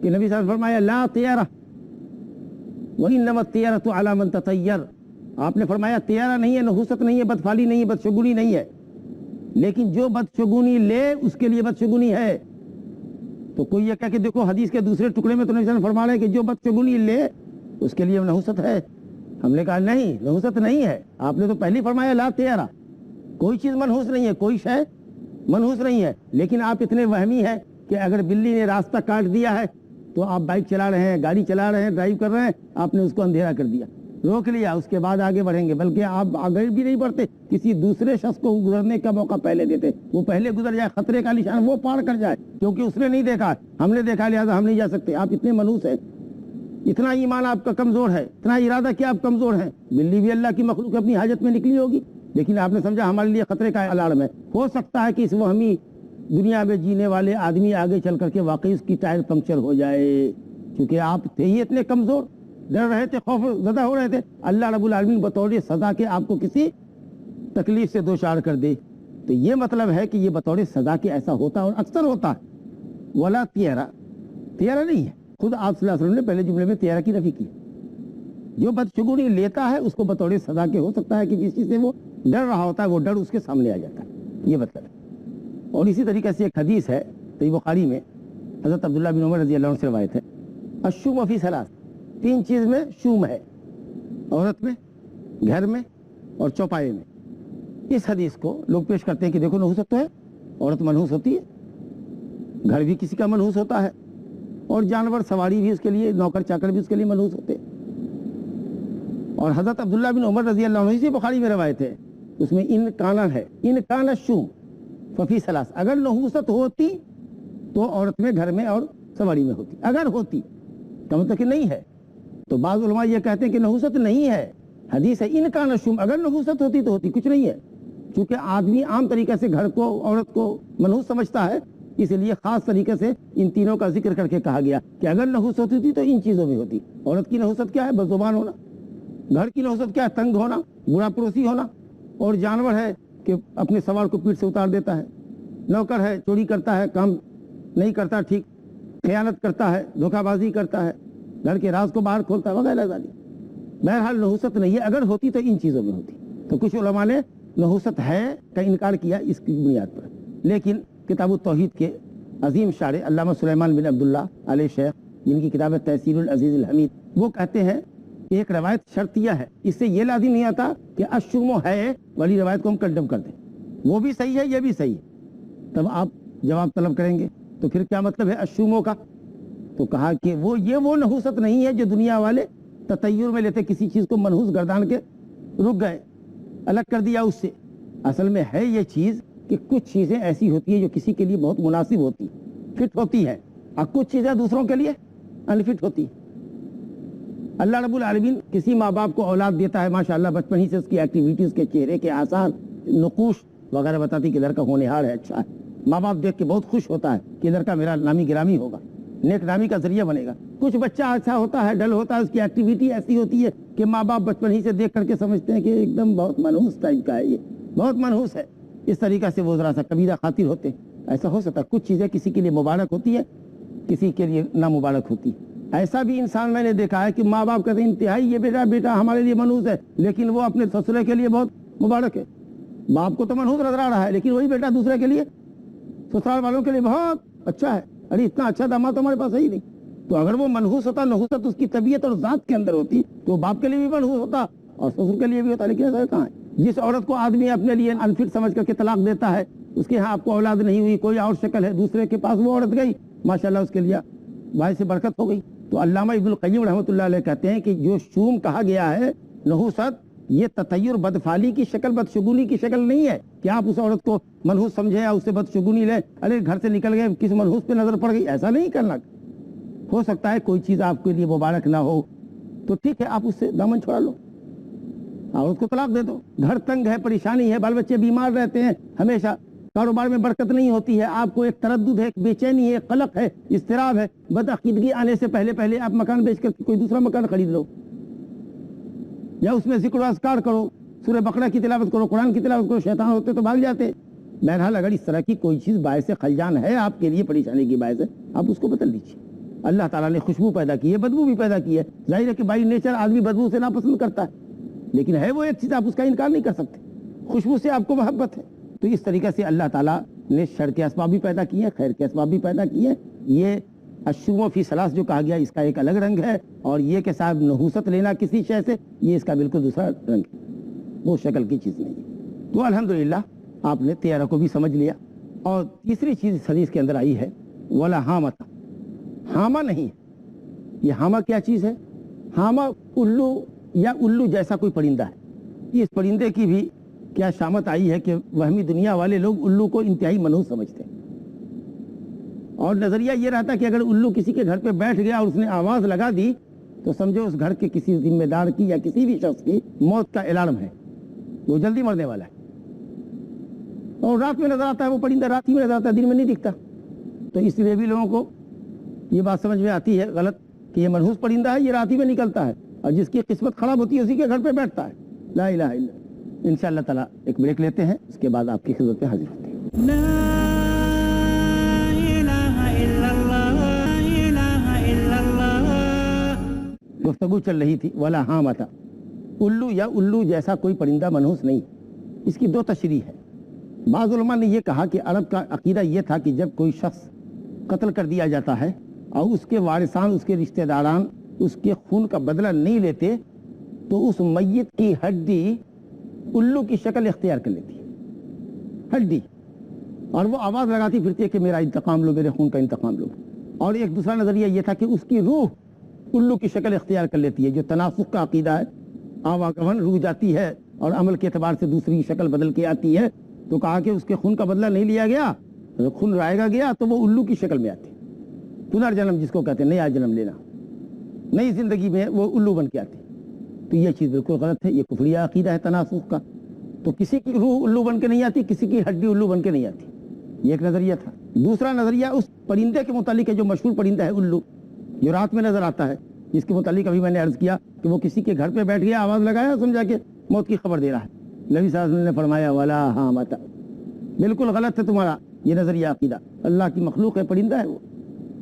کہ نبی صلی اللہ علیہ وسلم نے فرمایا لا طیرہ وانما الطیرۃ علی من تطیر. آپ نے فرمایا طیرہ نہیں ہے، نحوست نہیں ہے، بدفعلی نہیں ہے، بدشگونی نہیں ہے، لیکن جو بدشگونی لے اس کے لیے بدشگونی ہے. تو کوئی یہ کہہ کہ دیکھو حدیث کے دوسرے ٹکڑے میں تو نبی صلی اللہ علیہ وسلم فرما رہے ہیں کہ جو بدشگونی لے اس کے لیے نحوست ہے. ہم نے کہا نہیں، نحوست نہیں ہے. آپ نے تو پہلے فرمایا لا طیرہ، کوئی چیز منحوس نہیں ہے، کوئی شے منحوس نہیں ہے. لیکن آپ اتنے وہمی ہیں کہ اگر بلی نے راستہ کاٹ دیا ہے تو آپ بائک چلا رہے ہیں، گاڑی چلا رہے ہیں، ڈرائیو کر رہے ہیں، آپ نے اس کو اندھیرا کر دیا، روک لیا، اس کے بعد آگے بڑھیں گے. بلکہ آپ آگے بھی نہیں بڑھتے، کسی دوسرے شخص کو گزرنے کا موقع پہلے دیتے، وہ پہلے گزر جائے، خطرے کا نشان وہ پار کر جائے، کیونکہ اس نے نہیں دیکھا، ہم نے دیکھا، لہٰذا ہم نہیں جا سکتے. آپ اتنے منحوس ہیں، اتنا ایمان آپ کا کمزور ہے، اتنا ارادہ کہ آپ کمزور ہیں. بلی بھی اللہ کی مخلوق اپنی حاجت میں نکلی ہوگی، لیکن آپ نے سمجھا ہمارے لیے خطرے کا الارم ہے. ہو سکتا ہے کہ اس وہمی دنیا میں جینے والے آدمی آگے چل کر کے واقعی اس کی ٹائر پنکچر ہو جائے، کیونکہ آپ تھے ہی اتنے کمزور، ڈر رہے تھے، خوف زدہ ہو رہے تھے. اللہ رب العالمین بطور سزا کے آپ کو کسی تکلیف سے دوچار کر دے. تو یہ مطلب ہے کہ یہ بطور سزا کے ایسا ہوتا ہے اور اکثر ہوتا ہے. ولا طیرہ، طیرہ نہیں ہے. خود آپ صلی اللہ علیہ وسلم نے پہلے جملے میں طیرہ کی نفی کی. جو بدشگونی لیتا ہے اس کو بطور سزا کے ہو سکتا ہے کہ جس چیز سے وہ ڈر رہا ہوتا ہے وہ ڈر اس کے سامنے آ جاتا ہے، یہ مطلب ہے. اور اسی طریقے سے ایک حدیث ہے صحیح بخاری میں، حضرت عبداللہ بن عمر رضی اللہ عنہ سے روایت ہے، الشوم فی ثلاث، 3 چیز میں شوم ہے، عورت میں، گھر میں اور چوپائے میں. اس حدیث کو لوگ پیش کرتے ہیں کہ دیکھو نحوست تو ہے، عورت منحوس ہوتی ہے، گھر بھی کسی کا منحوس ہوتا ہے، اور جانور سواری بھی اس کے لیے، نوکر چاکر بھی اس کے لیے منحوس ہوتے ہیں. اور حضرت عبداللہ بن عمر رضی اللہ عنہ سے بخاری میں روایت ہے، اس میں ان کانا ہے، ان کانا شوم ففی ثلاث، اگر نحوست ہوتی تو عورت میں، گھر میں اور سواری میں ہوتی. اگر ہوتی کا مطلب کہ نہیں ہے. تو بعض علماء یہ کہتے ہیں کہ نحوست نہیں ہے، حدیث ہے ان کانا شوم، اگر نحوست ہوتی تو ہوتی، کچھ نہیں ہے. چونکہ آدمی عام طریقے سے گھر کو، عورت کو منحوس سمجھتا ہے، اس لیے خاص طریقے سے ان تینوں کا ذکر کر کے کہا گیا کہ اگر نحوست ہوتی تھی تو ان چیزوں میں ہوتی. عورت کی نحوست کیا ہے؟ بدزبان ہونا. گھر کی نحوست کیا ہے؟ تنگ ہونا، برا پڑوسی ہونا. اور جانور ہے کہ اپنے سوار کو پیٹ سے اتار دیتا ہے. نوکر ہے، چوری کرتا ہے، کام نہیں کرتا ٹھیک، خیانت کرتا ہے، دھوکہ بازی کرتا ہے، گھر کے راز کو باہر کھولتا ہے، وغیرہ وغیرہ. بہرحال نحوست نہیں ہے، اگر ہوتی تو ان چیزوں میں ہوتی. تو کچھ علماء نے نحوست ہے کا انکار کیا اس کی بنیاد پر. لیکن کتاب التوحید کے عظیم شارح علامہ سلیمان بن عبداللہ علیہ شیخ، جن کی کتاب ہے تحصیل العزیز الحمید، وہ کہتے ہیں کہ ایک روایت شرطیہ ہے، اس سے یہ لازم نہیں آتا کہ الشوم ہے والی روایت کو ہم کنڈم کر دیں. وہ بھی صحیح ہے، یہ بھی صحیح ہے. تب آپ جواب طلب کریں گے تو پھر کیا مطلب ہے الشوموں کا؟ تو کہا کہ وہ نحوست نہیں ہے جو دنیا والے تطیر میں لیتے، کسی چیز کو منحوس گردان کے رک گئے، الگ کر دیا اس سے. اصل میں ہے یہ چیز کہ کچھ چیزیں ایسی ہوتی ہیں جو کسی کے لیے بہت مناسب ہوتی، فٹ ہوتی ہے، اور کچھ چیزیں دوسروں کے لیے انفٹ ہوتی. اللہ رب العالمین کسی ماں باپ کو اولاد دیتا ہے، ماشاءاللہ بچپن ہی سے اس کی ایکٹیویٹیز کے چہرے کے آثار، نقوش وغیرہ بتاتی کہ لڑکا ہونہار ہے، اچھا ہے. ماں باپ دیکھ کے بہت خوش ہوتا ہے کہ لڑکا میرا نامی گرامی ہوگا، نیک نامی کا ذریعہ بنے گا. کچھ بچہ ایسا ہوتا ہے، ڈل ہوتا ہے، اس کی ایکٹیویٹی ایسی ہوتی ہے کہ ماں باپ بچپن ہی سے دیکھ کر کے سمجھتے ہیں کہ ایک دم بہت منحوس ٹائپ کا ہے، یہ بہت منحوس ہے. اس طریقہ سے وہ ذرا سا کبیرہ خاطر ہوتے. ایسا ہو سکتا ہے کچھ چیزیں کسی کے لیے مبارک ہوتی ہے، کسی کے لیے نامبارک ہوتی. ایسا بھی انسان میں نے دیکھا ہے کہ ماں باپ کہتے ہیں انتہائی یہ بیٹا ہمارے لیے منحوس ہے، لیکن وہ اپنے سسرے کے لیے بہت مبارک ہے. باپ کو تو منحوس نظر آ رہا ہے، لیکن وہی بیٹا دوسرے کے لیے، سسرال والوں کے لیے بہت اچھا ہے. ارے اتنا اچھا داماد تو ہمارے پاس ہے ہی نہیں. تو اگر وہ منحوس ہوتا، نحوست اس کی طبیعت اور ذات کے اندر ہوتی، تو باپ کے لیے بھی منحوس ہوتا اور سسر کے لیے بھی ہوتا. لیکن ایسا کہاں ہے؟ جس عورت کو آدمی اپنے لیے انفٹ سمجھ کر کے طلاق دیتا ہے، اس کے ہاں آپ کو اولاد نہیں ہوئی، کوئی اور شکل ہے، دوسرے کے پاس وہ عورت گئی، ماشاءاللہ اس کے لیے باعث برکت ہو گئی. تو علامہ ابن القیم رحمۃ اللہ علیہ کہتے ہیں کہ جو شوم کہا گیا ہے، نحوست، یہ تطیر بدفعلی کی شکل، بدشگونی کی شکل نہیں ہے کہ آپ اس عورت کو منحوس سمجھے یا اس سے بدشگونی لیں، ارے گھر سے نکل گئے کس منحوس پہ نظر پڑ گئی، ایسا نہیں کرنا. ہو سکتا ہے کوئی چیز آپ کے لیے مبارک نہ ہو تو ٹھیک ہے، آپ اس سے دامن چھڑا لو اور اس کو طلاق دے دو. گھر تنگ ہے، پریشانی ہے، بال بچے بیمار رہتے ہیں، ہمیشہ کاروبار میں برکت نہیں ہوتی ہے، آپ کو ایک تردد ہے، ایک بے چینی ہے، ایک قلق ہے، اضطراب ہے، بدعقیدگی آنے سے پہلے آپ مکان بیچ کر کوئی دوسرا مکان خرید لو، یا اس میں ذکر و اذکار کرو، سورہ بقرہ کی تلاوت کرو، قرآن کی تلاوت کرو. شیطان ہوتے تو بھاگ جاتے. بہرحال اگر اس طرح کی کوئی چیز باعث خلجان ہے آپ کے لیے، پریشانی کی باعث ہے، آپ اس کو بدل دیجیے. اللہ تعالیٰ نے خوشبو پیدا کی ہے، بدبو بھی پیدا کی ہے. ظاہر ہے کہ بائی نیچر آدمی بدبو سے ناپسند کرتا ہے، لیکن ہے وہ ایک چیز، آپ اس کا انکار نہیں کر سکتے. خوشبو سے آپ کو محبت ہے. تو اس طریقے سے اللہ تعالیٰ نے شر کے اسباب بھی پیدا کیے ہیں، خیر کے اسباب بھی پیدا کیے ہیں. یہ الشوم فی ثلاث جو کہا گیا اس کا ایک الگ رنگ ہے، اور یہ کہ صاحب نحوست لینا کسی شے سے، یہ اس کا بالکل دوسرا رنگ ہے، وہ شکل کی چیز نہیں ہے. تو الحمدللہ آپ نے 13 کو بھی سمجھ لیا. اور تیسری چیز اس حدیث کے اندر آئی ہے ولا حامت، حامہ نہیں ہے. یہ حامہ کیا چیز ہے؟ حامہ الو یا الو جیسا کوئی پرندہ ہے. اس پرندے کی بھی کیا شامت آئی ہے کہ وہمی دنیا والے لوگ الو کو انتہائی منحوس سمجھتے ہیں، اور نظریہ یہ رہتا کہ اگر الو کسی کے گھر پہ بیٹھ گیا اور اس نے آواز لگا دی تو سمجھو اس گھر کے کسی ذمہ دار کی یا کسی بھی شخص کی موت کا الارم ہے، وہ جلدی مرنے والا ہے. اور رات میں نظر آتا ہے وہ پرندہ، رات ہی میں نظر آتا ہے، دن میں نہیں دکھتا. تو اس لیے بھی لوگوں کو یہ بات سمجھ میں آتی ہے غلط کہ یہ منحوس پرندہ ہے، یہ رات ہی میں نکلتا ہے، اور جس کی قسمت خراب ہوتی ہے اسی کے گھر پہ بیٹھتا ہے. لا الہ الا اللہ. انشاءاللہ تعالیٰ ایک بریک لیتے ہیں، اس کے بعد آپ کی خدمت میں حاضر ہوتے ہیں. لا الہ الا اللہ، لا الہ الا اللہ. گفتگو چل رہی تھی ولا حامتا، الو یا الو جیسا کوئی پرندہ منحوس نہیں. اس کی دو تشریح ہے. بعض علماء نے یہ کہا کہ عرب کا عقیدہ یہ تھا کہ جب کوئی شخص قتل کر دیا جاتا ہے اور اس کے وارثان، اس کے رشتہ داران اس کے خون کا بدلہ نہیں لیتے تو اس میت کی ہڈی الو کی شکل اختیار کر لیتی ہے، ہڈی، اور وہ آواز لگاتی پھرتی ہے کہ میرا انتقام لو، میرے خون کا انتقام لو. اور ایک دوسرا نظریہ یہ تھا کہ اس کی روح الو کی شکل اختیار کر لیتی ہے، جو تناسخ کا عقیدہ ہے. آواگمن روح جاتی ہے اور عمل کے اعتبار سے دوسری شکل بدل کے آتی ہے. تو کہا کہ اس کے خون کا بدلہ نہیں لیا گیا، خون رائے گا گیا تو وہ الو کی شکل میں آتی. پنرجنم جس کو کہتے ہیں، نیا جنم لینا، نئی زندگی میں وہ الو بن کے آتی. تو یہ چیز بالکل غلط ہے، یہ کفریہ عقیدہ ہے تناسخ کا. تو کسی کی روح الو بن کے نہیں آتی، کسی کی ہڈی الو بن کے نہیں آتی. یہ ایک نظریہ تھا. دوسرا نظریہ اس پرندے کے متعلق ہے جو مشہور پرندہ ہے الو، جو رات میں نظر آتا ہے، جس کے متعلق ابھی میں نے عرض کیا کہ وہ کسی کے گھر پہ بیٹھ گیا، آواز لگایا، سمجھا کہ موت کی خبر دے رہا ہے. نبی صلی اللہ علیہ وسلم نے فرمایا ولا حامتا، بالکل غلط ہے تمہارا یہ نظریہ عقیدہ. اللہ کی مخلوق ہے، پرندہ ہے وہ.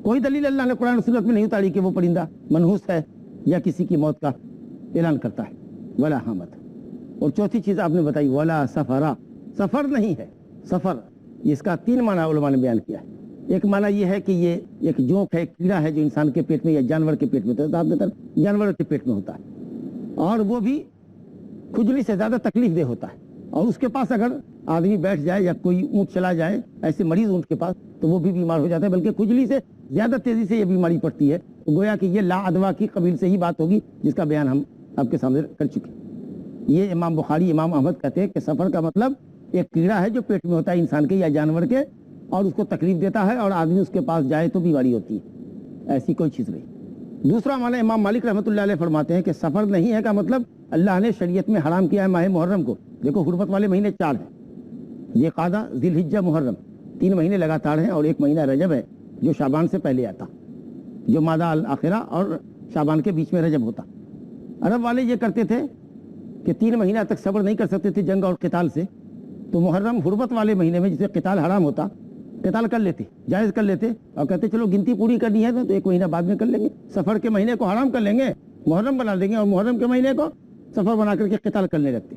کوئی دلیل اللہ نے قرآن و سنت میں نہیں اتاری کہ وہ پرندہ منحوس ہے یا کسی کی موت کا اعلان کرتا ہے. ولا حامتا. اور چوتھی چیز آپ نے بتائی ولا سفرا، سفر نہیں ہے. سفر اس کا 3 معنی علماء نے بیان کیا ہے. ایک معنی یہ ہے کہ یہ ایک جونک ہے، کیڑا ہے جو انسان کے پیٹ میں یا جانور کے پیٹ میں ہوتا ہے، زیادہ تر جانوروں کے پیٹ میں ہوتا ہے، اور وہ بھی کھجلی سے زیادہ تکلیف دہ ہوتا ہے. اور اس کے پاس اگر آدمی بیٹھ جائے یا کوئی اونٹ چلا جائے، ایسے مریض اونٹ کے پاس، تو وہ بھی بیمار ہو جاتا ہے، بلکہ کھجلی سے زیادہ تیزی سے یہ بیماری پڑتی ہے. گویا کہ یہ لا ادوا کی قبیل سے ہی بات ہوگی، جس کا بیان ہم آپ کے سامنے کر چکے. یہ امام بخاری، امام احمد کہتے ہیں کہ سفر کا مطلب ایک کیڑا ہے جو پیٹ میں ہوتا ہے انسان کے یا جانور کے، اور اس کو تکلیف دیتا ہے، اور آدمی اس کے پاس جائے تو بیماری ہوتی ہے. ایسی کوئی چیز نہیں. دوسرا معنی امام مالک رحمۃ اللہ علیہ فرماتے ہیں کہ سفر نہیں ہے کا مطلب اللہ نے شریعت میں حرام کیا ہے ماہ محرم کو. دیکھو حرمت والے مہینے 4 ہیں، یہ قعدہ، ذی الحجہ، محرم، 3 مہینے لگاتار ہیں، اور 1 مہینہ رجب ہے جو شعبان سے پہلے آتا، جو مادہ الاخرہ اور شعبان کے بیچ میں رجب ہوتا. عرب والے یہ کرتے تھے کہ 3 مہینہ تک صبر نہیں کر سکتے تھے جنگ اور قتال سے، تو محرم حرمت والے مہینے میں جسے قتال حرام ہوتا، قتال کر لیتے، جائز کر لیتے، اور کہتے چلو گنتی پوری کرنی ہے تو 1 مہینہ بعد میں کر لیں گے. سفر کے مہینے کو حرام کر لیں گے، محرم بنا دیں گے، اور محرم کے مہینے کو سفر بنا کر کے قتال کرنے لگتے.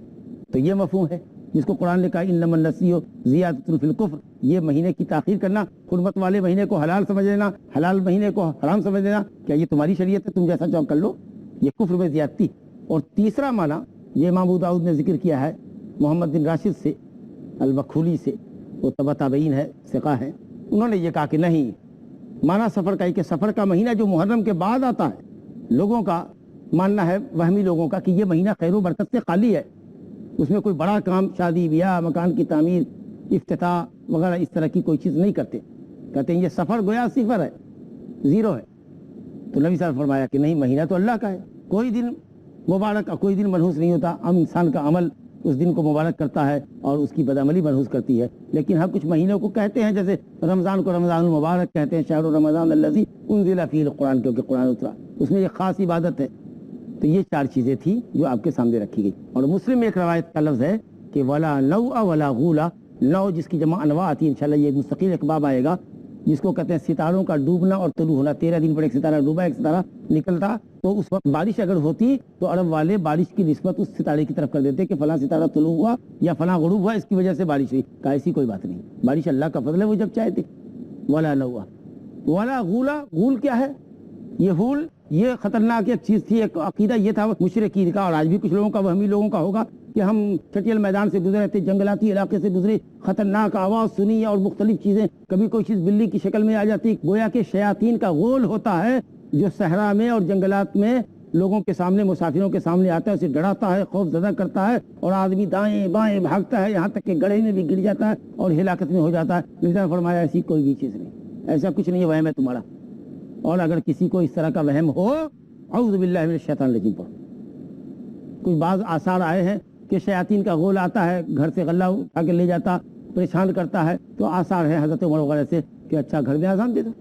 تو یہ مفہوم ہے جس کو قرآن نے کہا انما النسیء زیادۃ فی الکفر. یہ مہینے کی تاخیر کرنا، حرمت والے مہینے کو حلال سمجھ لینا، حلال مہینے کو حرام سمجھ لینا، کیا یہ تمہاری شریعت ہے، تم جیسا چاہو کر لو، یہ کفر میں زیادتی. اور تیسرا معنی یہ امام ابو داؤد نے ذکر کیا ہے محمد بن راشد سے البخولی سے، وہ تبع تابعین ہے، ثقہ ہے. انہوں نے یہ کہا کہ نہیں، معنی سفر کا ہی کہ سفر کا مہینہ جو محرم کے بعد آتا ہے، لوگوں کا ماننا ہے، وہمی لوگوں کا، کہ یہ مہینہ خیر و برکت سے خالی ہے، اس میں کوئی بڑا کام، شادی بیاہ، مکان کی تعمیر، افتتاح وغیرہ اس طرح کی کوئی چیز نہیں کرتے. کہتے ہیں یہ سفر گویا صفر ہے، 0 ہے. تو نبی صاحب نے فرمایا کہ نہیں، مہینہ تو اللہ کا ہے، کوئی دن مبارک اور کوئی دن منحوس نہیں ہوتا. انسان کا عمل اس دن کو مبارک کرتا ہے اور اس کی بدعملی منحوس کرتی ہے. لیکن ہم کچھ مہینوں کو کہتے ہیں، جیسے رمضان کو رمضان المبارک کہتے ہیں، شہر رمضان الذی انزل فیہ القرآن، کیونکہ قرآن اترا، اس میں یہ خاص عبادت ہے. تو یہ 4 چیزیں تھیں جو آپ کے سامنے رکھی گئی. اور مسلم میں ایک روایت کا لفظ ہے کہ ولا نوء ولا غولا، نو جس کی جمع انواع آتی ہے، انشاءاللہ یہ مستقل ایک باب آئے گا. جس کو کہتے ہیں ستاروں کا ڈوبنا اور طلوع ہونا. 13 دن پر ایک ستارہ ڈوبا, ایک ستارہ نکلتا, تو اس وقت بارش اگر ہوتی تو عرب والے بارش کی نسبت اس ستارے کی طرف کر دیتے کہ فلاں ستارہ طلوع ہوا یا فلاں غروب ہوا, اس کی وجہ سے بارش ہوئی. کہا ایسی کوئی بات نہیں, بارش اللہ کا فضل ہے, وہ جب چاہے تھے. ولا نوا ولا غولا, غول کیا ہے؟ یہ غول یہ خطرناک ایک چیز تھی, ایک عقیدہ یہ تھا مشرکین کا, اور آج بھی کچھ لوگوں کا, وہمی لوگوں کا ہوگا کہ ہم چٹیل میدان سے گزرے تھے, جنگلاتی علاقے سے گزرے, خطرناک آواز سنی اور مختلف چیزیں, کبھی کوئی چیز بلی کی شکل میں آ جاتی. گویا کہ شیاطین کا غول ہوتا ہے جو صحرا میں اور جنگلات میں لوگوں کے سامنے, مسافروں کے سامنے آتا ہے, اسے ڈراتا ہے, خوف زدہ کرتا ہے, اور آدمی دائیں بائیں بھاگتا ہے, یہاں تک کہ گڑھے میں بھی گر جاتا ہے اور ہلاکت میں ہو جاتا ہے. نبی نے فرمایا ایسی کوئی بھی چیز نہیں, ایسا کچھ نہیں ہے, وہم ہے تمہارا. اور اگر کسی کو اس طرح کا وہم ہو, اعوذ باللہ من الشیطان الرجیم پڑھو. کچھ بعض آثار آئے ہیں کہ شیاطین کا غول آتا ہے, گھر سے غلہ اٹھا کے لے جاتا, پریشان کرتا ہے, تو آثار ہے حضرت عمر وغیرہ سے کہ اچھا گھر میں اذان دے دو.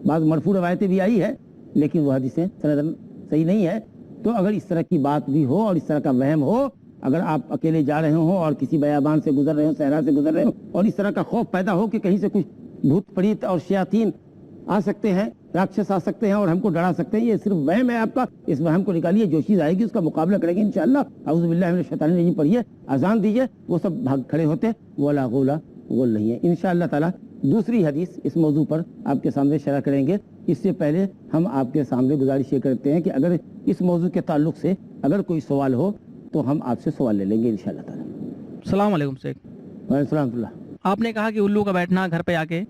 بعض مرفوع روایتیں بھی آئی ہے لیکن وہ حدیثیں سندن صحیح نہیں ہے. تو اگر اس طرح کی بات بھی ہو اور اس طرح کا وہم ہو, اگر آپ اکیلے جا رہے ہوں اور کسی بیابان سے گزر رہے ہوں, صحرا سے گزر رہے ہوں, اور اس طرح کا خوف پیدا ہو کہ کہیں سے کچھ بھوت پریت اور شیاطین آ سکتے ہیں, راکشس آ سکتے ہیں اور ہم کو ڈرا سکتے ہیں, یہ صرف وہم ہے آپ کا. اس وہم کو نکالیے, جو چیز آئے گی اس کا مقابلہ کریں گے انشاءاللہ. اعوذ باللہ من الشیطان الرجیم پڑھیے, اذان دیجیے, وہ سب بھاگ کھڑے ہوتے. ولا غولا, غول نہیں ہے. انشاءاللہ تعالی دوسری حدیث اس موضوع پر آپ کے سامنے شرح کریں گے. اس سے پہلے ہم آپ کے سامنے گزارش یہ کرتے ہیں کہ اگر اس موضوع کے تعلق سے اگر کوئی سوال ہو تو ہم آپ سے سوال لے لیں گے انشاءاللہ تعالی. السلام علیکم شیخ. وعلیکم السلام ورحمۃ اللہ. آپ نے کہا کہ الو کا بیٹھنا گھر پہ آ کے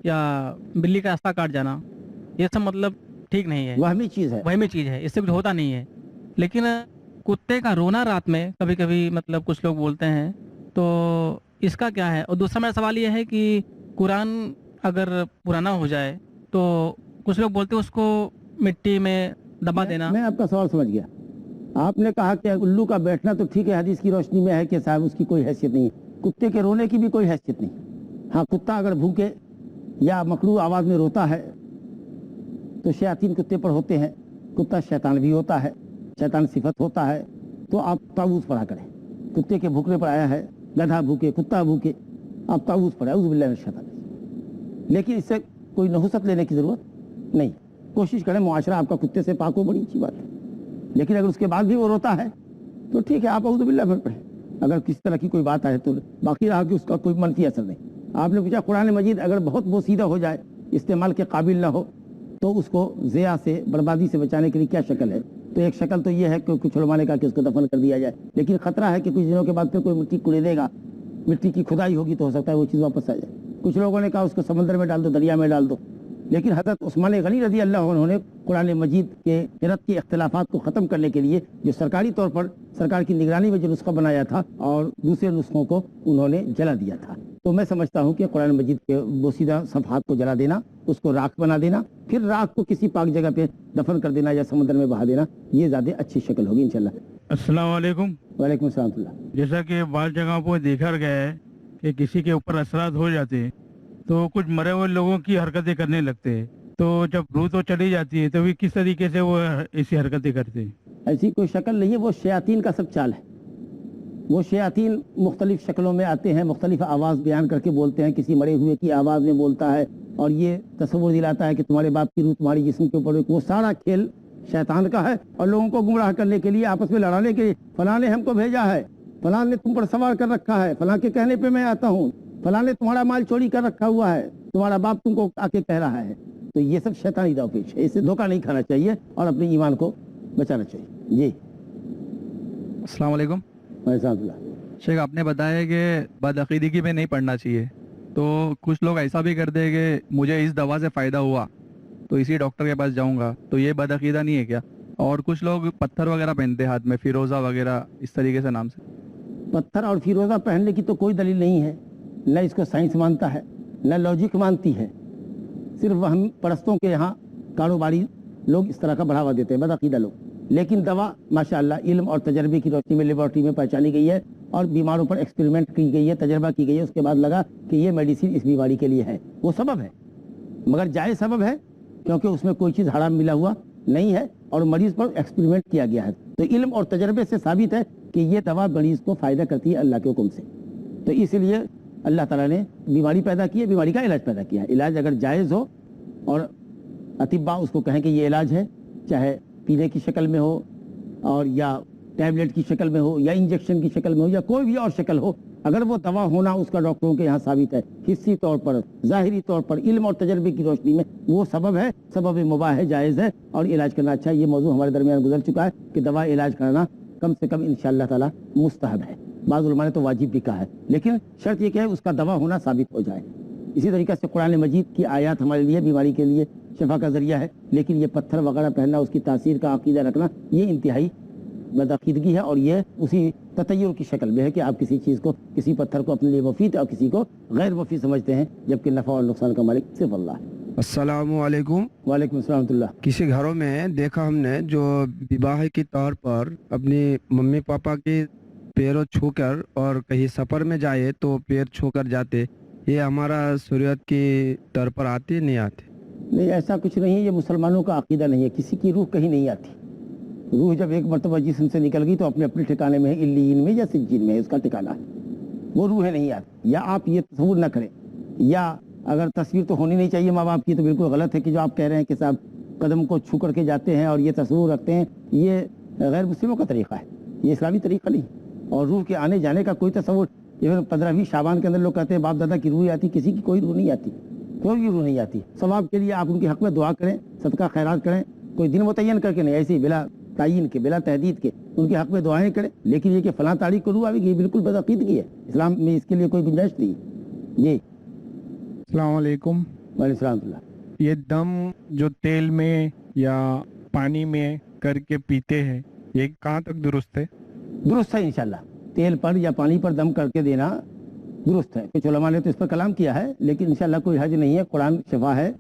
یا بلی کا راستہ کاٹ جانا, یہ سب مطلب ٹھیک نہیں ہے, وہمی چیز ہے, وہمی چیز ہے, اس سے کچھ ہوتا نہیں ہے. لیکن کتے کا رونا رات میں کبھی کبھی مطلب کچھ لوگ بولتے ہیں, تو اس کا کیا ہے؟ اور دوسرا میرا سوال یہ ہے کہ قرآن اگر پرانا ہو جائے تو کچھ لوگ بولتے ہیں اس کو مٹی میں دبا دینا. میں آپ کا سوال سمجھ گیا. آپ نے کہا کہ الو کا بیٹھنا تو ٹھیک ہے, حدیث کی روشنی میں ہے کہ صاحب اس کی کوئی حیثیت نہیں ہے. کتے کے رونے کی بھی کوئی حیثیت نہیں. ہاں, کتا اگر بھوکے یا مکروہ آواز میں روتا ہے تو شیاطین کتے پر ہوتے ہیں. کتا شیطان بھی ہوتا ہے, شیطان صفت ہوتا ہے. تو آپ تعوذ پڑھا کریں. کتے کے بھوکنے پر آیا ہے, گدھا بھوکے, کتا بھوکے, آپ تعوذ پڑھیں, اعوذ باللہ من الشیطان. لیکن اس سے کوئی نحوست لینے کی ضرورت نہیں. کوشش کریں معاشرہ آپ کا کتے سے پاک ہو, بڑی اچھی بات ہے. لیکن اگر اس کے بعد بھی وہ روتا ہے تو ٹھیک ہے, آپ اعوذ باللہ من پڑھیں. اگر کسی طرح کی کوئی بات آئے تو باقی رہا کہ اس کا کوئی منفی اثر نہیں. آپ نے پوچھا قرآن مجید اگر بہت بوسیدہ ہو جائے, استعمال کے قابل نہ ہو, تو اس کو ضیاء سے, بربادی سے بچانے کے لیے کیا شکل ہے؟ تو ایک شکل تو یہ ہے کہ کچھ علماء نے کہا کہ اس کو دفن کر دیا جائے. لیکن خطرہ ہے کہ کچھ دنوں کے بعد پھر کوئی مٹی کوڑے دے گا, مٹی کی کھدائی ہوگی تو ہو سکتا ہے وہ چیز واپس آ جائے. کچھ لوگوں نے کہا اس کو سمندر میں ڈال دو, دریا میں ڈال دو. لیکن حضرت عثمان غنی رضی اللہ عنہ نے قرآن مجید کے قرأت کے اختلافات کو ختم کرنے کے لیے جو سرکاری طور پر سرکار کی نگرانی میں جو نسخہ بنایا تھا, اور دوسرے نسخوں کو انہوں نے جلا دیا تھا. تو میں سمجھتا ہوں کہ قرآن مجید کے بوسیدہ صفحات کو جلا دینا, اس کو راکھ بنا دینا, پھر راکھ کو کسی پاک جگہ پہ دفن کر دینا یا سمندر میں بہا دینا, یہ زیادہ اچھی شکل ہوگی انشاءاللہ. السلام علیکم. وعلیکم السلام ورحمۃ اللہ. جیسا کہ بعض جگہوں پر دیکھا گیا ہے کہ کسی کے اوپر اثرات ہو جاتے ہیں تو کچھ مرے ہوئے لوگوں کی حرکتیں کرنے لگتے ہیں, تو جب روح تو چلی جاتی ہے تو بھی کس طریقے سے وہ ایسی حرکتیں کرتے ہیں؟ ایسی کوئی شکل نہیں ہے, وہ شیاطین کا سب چال ہے. وہ شیاطین مختلف شکلوں میں آتے ہیں, مختلف آواز بیان کر کے بولتے ہیں, کسی مرے ہوئے کی آواز میں بولتا ہے, اور یہ تصور دلاتا ہے کہ تمہارے باپ کی روح تمہاری جسم کے اوپر. وہ سارا کھیل شیطان کا ہے, اور لوگوں کو گمراہ کرنے کے لیے, آپس میں لڑانے کے لیے. فلاں نے ہم کو بھیجا ہے, فلاں نے تم پر سوار کر رکھا ہے, فلاں کے کہنے پہ میں آتا ہوں, فلاں نے تمہارا مال چوری کر رکھا ہوا ہے, تمہارا باپ تم کو آ کے کہہ رہا ہے. تو یہ سب شیطانی داؤ پیچ ہے, اس سے دھوکہ نہیں کھانا چاہیے اور اپنے ایمان کو بچانا چاہیے. جی السلام علیکم. شیخ, آپ نے بتایا کہ بدعقیدگی میں نہیں پڑھنا چاہیے, تو کچھ لوگ ایسا بھی کرتے ہیں کہ مجھے اس دوا سے فائدہ ہوا تو اسی ڈاکٹر کے پاس جاؤں گا, تو یہ بدعقیدہ نہیں ہے کیا؟ اور کچھ لوگ پتھر وغیرہ پہنتے ہاتھ میں, فیروزہ وغیرہ اس طریقے سے نام سے. پتھر اور فیروزہ پہننے کی تو کوئی دلیل نہیں ہے, نہ اس کو سائنس مانتا ہے, نہ لاجک مانتی ہے. صرف ہم پرستوں کے یہاں کاروباری لوگ اس طرح کا بڑھاوا دیتے ہیں, بدعقیدہ لوگ. لیکن دوا ماشاءاللہ علم اور تجربے کی روشنی میں لیبارٹری میں پہچانی گئی ہے, اور بیماروں پر ایکسپیریمنٹ کی گئی ہے, تجربہ کی گئی ہے. اس کے بعد لگا کہ یہ میڈیسن اس بیماری کے لیے ہے. وہ سبب ہے, مگر جائز سبب ہے, کیونکہ اس میں کوئی چیز حرام ملا ہوا نہیں ہے, اور مریض پر ایکسپیریمنٹ کیا گیا ہے. تو علم اور تجربے سے ثابت ہے کہ یہ دوا مریض کو فائدہ کرتی ہے اللہ کے حکم سے. تو اس لیے اللہ تعالیٰ نے بیماری پیدا کی ہے, بیماری کا علاج پیدا کیا ہے. علاج اگر جائز ہو اور اطباء اس کو کہیں کہ یہ علاج ہے, چاہے پینے کی شکل میں ہو اور یا ٹیبلٹ کی شکل میں ہو یا انجیکشن کی شکل میں ہو یا کوئی بھی اور شکل ہو, اگر وہ دوا ہونا اس کا ڈاکٹروں کے یہاں ثابت ہے, حصی طور پر, ظاہری طور پر, علم اور تجربے کی روشنی میں, وہ سبب ہے, سبب مباح ہے, جائز ہے, اور علاج کرنا اچھا ہے. یہ موضوع ہمارے درمیان گزر چکا ہے کہ دوا علاج کرنا کم سے کم انشاءاللہ تعالی مستحب ہے. بعض علماء نے تو واجب بھی کہا ہے, لیکن شرط یہ کہ اس کا دوا ہونا ثابت ہو جائے. اسی طریقے سے قرآن مجید کی آیات ہمارے لیے بیماری کے لیے شفا کا ذریعہ ہے, لیکن یہ پتھر وغیرہ پہننا, اس کی تاثیر کا عقیدہ رکھنا, یہ انتہائی بدعقیدگی ہے, اور یہ اسی تطیر کی شکل میں ہے کہ آپ کسی چیز کو, کسی پتھر کو اپنے لیے مفید اور کسی کو غیر مفید سمجھتے ہیں, جبکہ نفع اور نقصان کا مالک صرف اللہ ہے. السلام علیکم. وعلیکم السلام ورحمۃ اللہ. کسی گھروں میں دیکھا ہم نے جو وواہ کے طور پر اپنی ممی پاپا کے پیروں چھو کر اور کہیں سفر میں جائے تو پیر چھو کر جاتے, یہ ہمارا شریعت کی طور پر آتے نہیں آتے؟ نہیں, ایسا کچھ نہیں ہے, یہ مسلمانوں کا عقیدہ نہیں ہے. کسی کی روح کہیں نہیں آتی. روح جب ایک مرتبہ جسم سے نکل گئی تو اپنے اپنے ٹھکانے میں ہے, علیین میں یا سجین میں ہے اس کا ٹھکانہ ہے, وہ روحیں نہیں آتی. یا آپ یہ تصور نہ کریں, یا اگر تصویر تو ہونی نہیں چاہیے ماں باپ کی, تو بالکل غلط ہے کہ جو آپ کہہ رہے ہیں کہ صاحب قدم کو چھو کر کے جاتے ہیں اور یہ تصور رکھتے ہیں, یہ غیر مسلموں کا طریقہ ہے, یہ اسلامی طریقہ نہیں. اور روح کے آنے جانے کا کوئی تصور, 15 شعبان کے اندر لوگ کہتے ہیں باپ دادا کی روح آتی, کسی کی کوئی روح نہیں آتی, کوئی روح نہیں آتی. ثواب کے لیے آپ ان کے حق میں دعا کریں, صدقہ خیرات کریں, کوئی دن متعین کر کے نہیں, ایسے ہی بلا تعین کے, بلا تحدید کے ان کے حق میں دعائیں کریں. لیکن یہ کہ فلاں تاریخ کو روح آئے گی, یہ بالکل بدعقیدگی ہے. اسلام میں اس کے لیے کوئی گنجائش نہیں ہے. جی السلام علیکم. وعلیکم السلام. یہ دم جو تیل میں یا پانی میں کر کے پیتے ہیں, یہ کہاں تک درست ہے؟ درست ہے انشاءاللہ. تیل پر یا پانی پر دم کر کے دینا درست ہے. کچھ علماء نے تو اس پر کلام کیا ہے, لیکن انشاءاللہ کوئی حرج نہیں ہے. قرآن شفا ہے,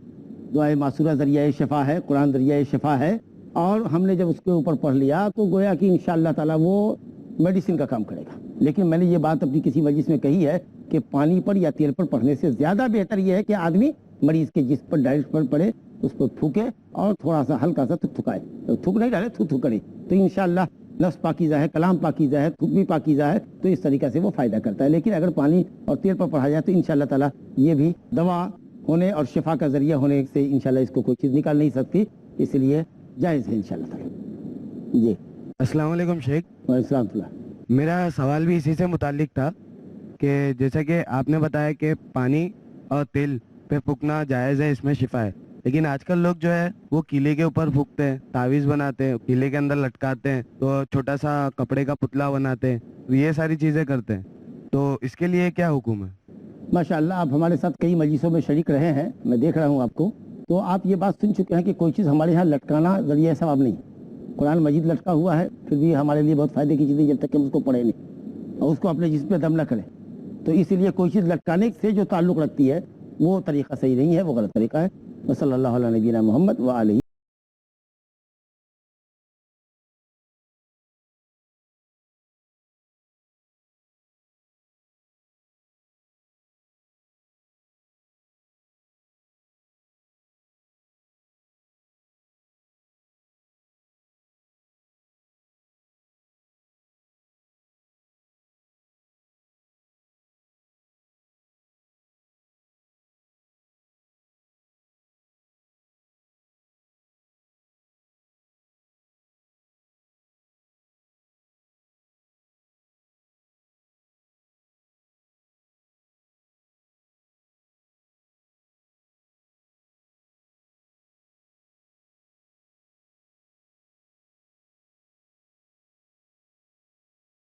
دعائے معصورہ ذریعہ شفا ہے, قرآن ذریعہ شفا ہے, اور ہم نے جب اس کے اوپر پڑھ لیا تو گویا کہ انشاءاللہ تعالی وہ میڈیسن کا کام کرے گا. لیکن میں نے یہ بات اپنی کسی مجلس میں کہی ہے کہ پانی پر یا تیل پر پڑھنے سے زیادہ بہتر یہ ہے کہ آدمی مریض کے جسم پر ڈائریکٹ پر پڑے, اس پر تھوکے اور تھوڑا سا ہلکا سا تھکائے, تھوک نہیں ڈالے, تھو کرے, تو انشاءاللہ نفس پاکیزہ ہے, کلام پاکیزہ ہے, تھوک بھی پاکیزہ ہے, تو اس طریقے سے وہ فائدہ کرتا ہے. لیکن اگر پانی اور تیل پر پڑھا جائے تو انشاءاللہ تعالی یہ بھی دوا ہونے اور شفا کا ذریعہ ہونے سے انشاءاللہ اس کو کوئی چیز نکال نہیں سکتی, اس لیے جائز ہے انشاءاللہ تعالی. جی السلام علیکم شیخ. وعلیکم السلام. میرا سوال بھی اسی سے متعلق تھا کہ جیسا کہ آپ نے بتایا کہ پانی اور تیل پہ پھونکنا جائز ہے, اس میں شفا ہے, لیکن آج کل لوگ جو ہے وہ کیلے کے اوپر پھونکتے ہیں, تعویذ بناتے ہیں, کیلے کے اندر لٹکاتے ہیں, تو چھوٹا سا کپڑے کا پتلا بناتے ہیں, یہ ساری چیزیں کرتے ہیں, تو اس کے لیے کیا حکم ہے؟ ماشاءاللہ آپ ہمارے ساتھ کئی مجلسوں میں شریک رہے ہیں, میں دیکھ رہا ہوں آپ کو, تو آپ یہ بات سن چکے ہیں کہ کوئی چیز ہمارے یہاں لٹکانا ذریعہ ثواب نہیں. قرآن مجید لٹکا ہوا ہے, پھر بھی ہمارے لیے بہت فائدے کی چیز ہے جب تک کہ ہم اس کو پڑھیں نہیں اور اس کو اپنے جسم پہ دم نہ کریں. تو اس لیے کوئی چیز لٹکانے سے جو تعلق رکھتی ہے وہ طریقہ صحیح نہیں ہے, وہ غلط طریقہ ہے. وصلی اللہ علیہ نبینا محمد وآلہ